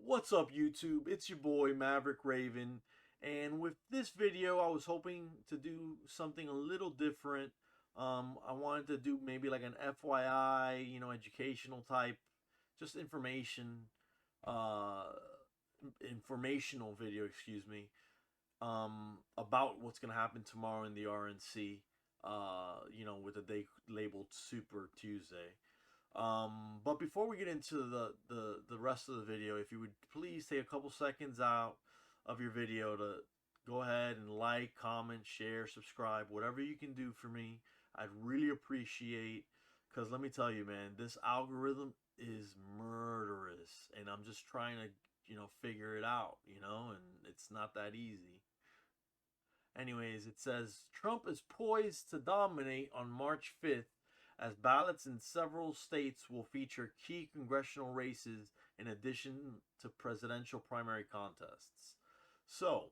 What's up, YouTube? It's your boy Maverick Raven, and with this video I was hoping to do something a little different. I wanted to do maybe like an FYI, educational type, just uh informational video, excuse me, about what's gonna happen tomorrow in the RNC, with the day labeled Super Tuesday. But before we get into the rest of the video, if you would please take a couple seconds out of your video to go ahead and like, comment, share, subscribe, whatever you can do for me, I'd really appreciate. Because let me tell you, man, this algorithm is murderous, and I'm just trying to, figure it out, and it's not that easy. Anyways, it says Trump is poised to dominate on March 5th as ballots in several states will feature key congressional races in addition to presidential primary contests. So,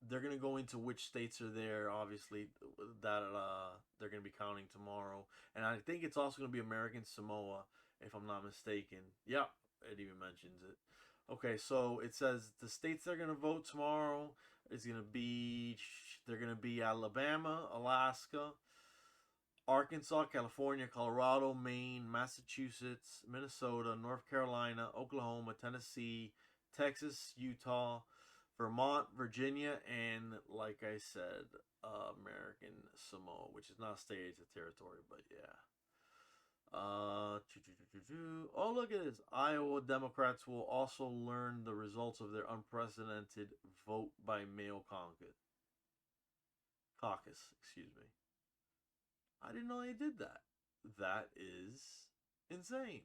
they're going to go into which states are there, obviously, that they're going to be counting tomorrow. And I think it's also going to be American Samoa, if I'm not mistaken. Yeah, it even mentions it. Okay, so it says the states they're going to vote tomorrow is going to be, they're going to be Alabama, Alaska, Arkansas, California, Colorado, Maine, Massachusetts, Minnesota, North Carolina, Oklahoma, Tennessee, Texas, Utah, Vermont, Virginia, and like I said, American Samoa, which is not a state, it's a territory, but yeah. Oh, look at this. Iowa Democrats will also learn the results of their unprecedented vote by mail caucus, excuse me. I didn't know they did that. That is insane.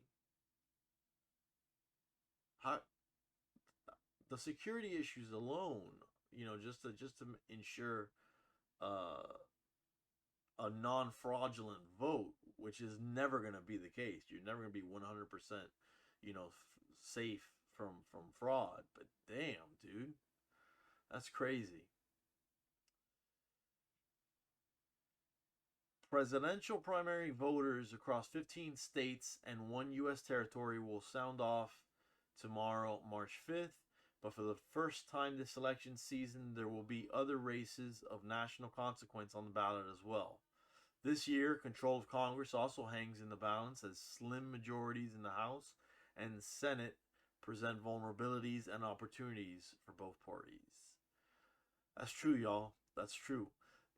How the security issues alone, just to ensure uh, a non-fraudulent vote, which is never going to be the case. You're never going to be 100%, safe from fraud. But damn, dude, that's crazy. Presidential primary voters across 15 states and one U.S. territory will sound off tomorrow, March 5th. But for the first time this election season, there will be other races of national consequence on the ballot as well. This year, control of Congress also hangs in the balance as slim majorities in the House and Senate present vulnerabilities and opportunities for both parties. That's true, y'all. That's true.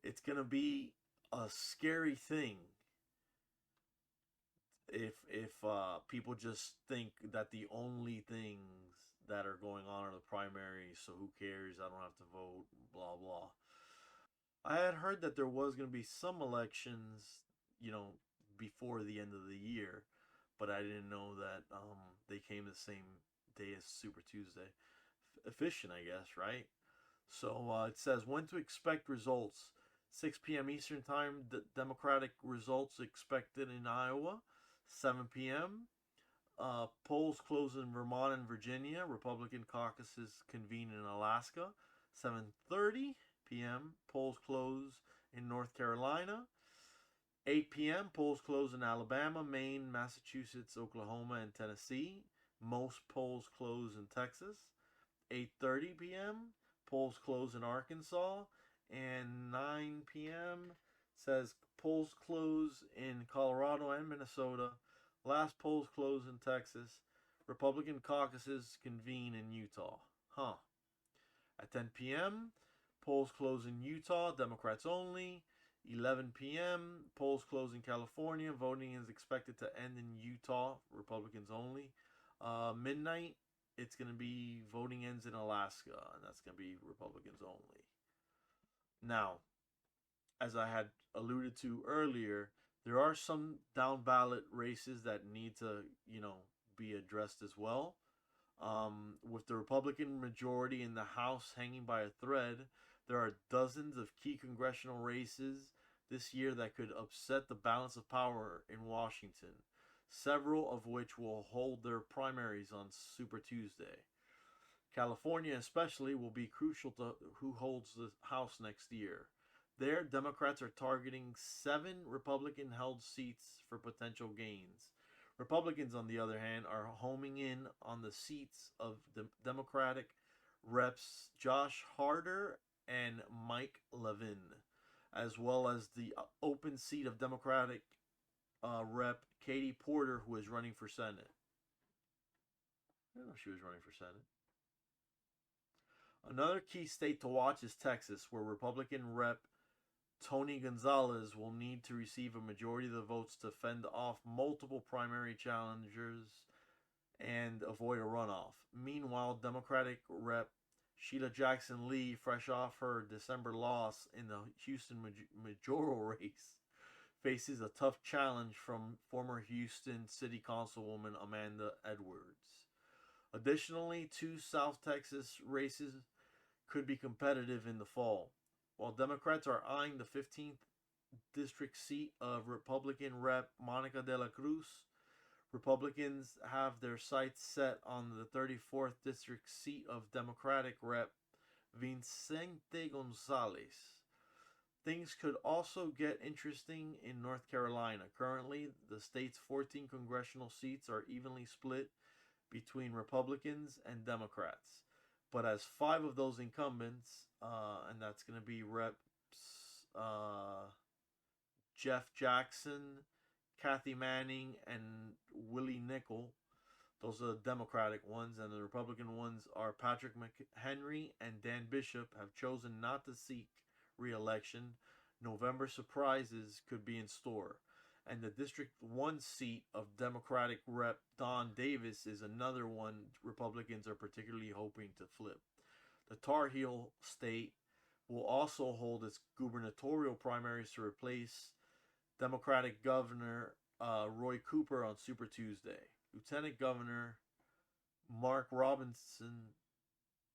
It's going to be a scary thing if people just think that the only things that are going on are the primaries, so who cares? I don't have to vote, blah blah. I had heard that there was going to be some elections, you know, before the end of the year, but I didn't know that they came the same day as Super Tuesday. Efficient, I guess, right? So it says when to expect results. 6 p.m. Eastern Time, the Democratic results expected in Iowa. 7 p.m. Polls close in Vermont and Virginia. Republican caucuses convene in Alaska. 7:30 p.m. Polls close in North Carolina. 8 p.m. Polls close in Alabama, Maine, Massachusetts, Oklahoma, and Tennessee. Most polls close in Texas. 8:30 p.m. Polls close in Arkansas, and 9 p.m. says polls close in Colorado and Minnesota. Last polls close in Texas. Republican caucuses convene in Utah. Huh. At 10 p.m., polls close in Utah, Democrats only. 11 p.m., polls close in California. Voting is expected to end in Utah, Republicans only. Midnight, it's going to be voting ends in Alaska, and that's going to be Republicans only. Now, as I had alluded to earlier, there are some down ballot races that need to, be addressed as well. With the Republican majority in the House hanging by a thread, there are dozens of key congressional races this year that could upset the balance of power in Washington, several of which will hold their primaries on Super Tuesday. California, especially, will be crucial to who holds the House next year. There, Democrats are targeting 7 Republican held seats for potential gains. Republicans, on the other hand, are homing in on the seats of the Democratic reps Josh Harder and Mike Levin, as well as the open seat of Democratic Rep Katie Porter, who is running for Senate. I didn't know she was running for Senate. Another key state to watch is Texas, where Republican Rep Tony Gonzalez will need to receive a majority of the votes to fend off multiple primary challengers and avoid a runoff. Meanwhile, Democratic Rep Sheila Jackson Lee, fresh off her December loss in the Houston mayoral race, faces a tough challenge from former Houston City Councilwoman Amanda Edwards. Additionally, two South Texas races could be competitive in the fall. While Democrats are eyeing the 15th district seat of Republican Rep Monica de la Cruz, Republicans have their sights set on the 34th district seat of Democratic Rep Vicente Gonzalez. Things could also get interesting in North Carolina. Currently, the state's 14 congressional seats are evenly split between Republicans and Democrats. But as 5 of those incumbents, and that's going to be Reps Jeff Jackson, Kathy Manning, and Willie Nickel. Those are the Democratic ones, and the Republican ones are Patrick McHenry and Dan Bishop have chosen not to seek re-election. November surprises could be in store. And the District 1 seat of Democratic Rep Don Davis is another one Republicans are particularly hoping to flip. The Tar Heel state will also hold its gubernatorial primaries to replace Democratic Governor Roy Cooper on Super Tuesday. Lieutenant Governor Mark Robinson,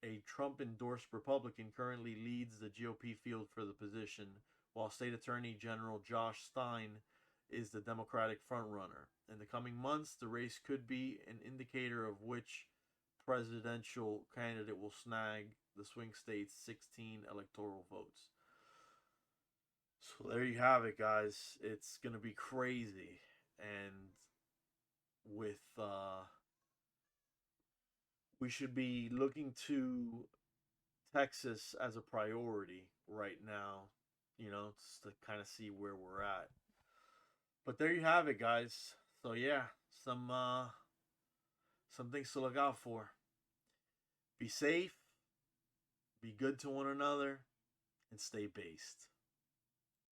a Trump-endorsed Republican, currently leads the GOP field for the position, while State Attorney General Josh Stein is the Democratic frontrunner. In the coming months, the race could be an indicator of which presidential candidate will snag the swing state's 16 electoral votes. So there you have it, guys. It's going to be crazy. And with we should be looking to Texas as a priority right now, just to kind of see where we're at. But there you have it, guys. So yeah, some things to look out for. Be safe, be good to one another, and stay based.